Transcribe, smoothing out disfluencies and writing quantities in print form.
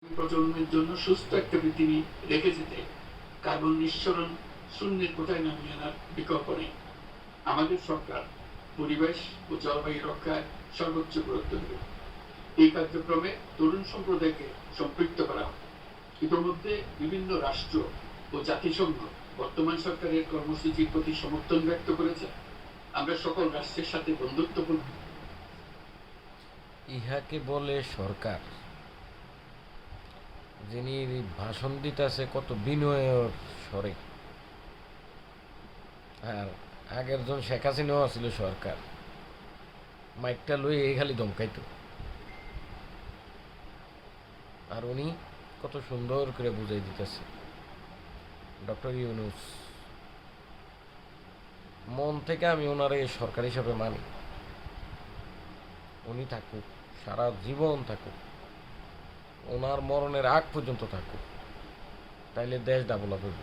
প্রজন্মের জন্য সুস্থ একটা পৃথিবী রেখে যেতে কার্বন নিঃসরণ শূন্যের কোটায় নামিয়ে আনার বিকল্প নেই। আমাদের সরকার পরিবেশ ও জলবায়ু রক্ষায় সর্বোচ্চ গুরুত্ব দেবে। এই কার্যক্রমে তরুণ সম্প্রদায়কে সম্পৃক্ত করা হবে। ইতিমধ্যে বিভিন্ন রাষ্ট্র ও জাতিসংঘ বর্তমান সরকারের কর্মসূচির প্রতি সমর্থন ব্যক্ত করেছে। আমরা সকল রাষ্ট্রের সাথে বন্ধুত্বপূর্ণ। ইহাকে বলে সরকার, যিনি ভাষণ দিতেছে কত বিনয়ের স্বরে। আর আগের জন শেখ হাসিনাও ছিল সরকার, মাইকটা লয়ে এই খালি ধমকাইতো। আর উনি কত সুন্দর করে বুঝাই দিতেছে। ডক্টর ইউনুস, মন থেকে আমি ওনার এই সরকার হিসাবে মানি। উনি থাকুক, সারা জীবন থাকুক, ওনার মরণের আগ পর্যন্ত থাকুক, তাইলে দেশ ডেভেলপ হইব।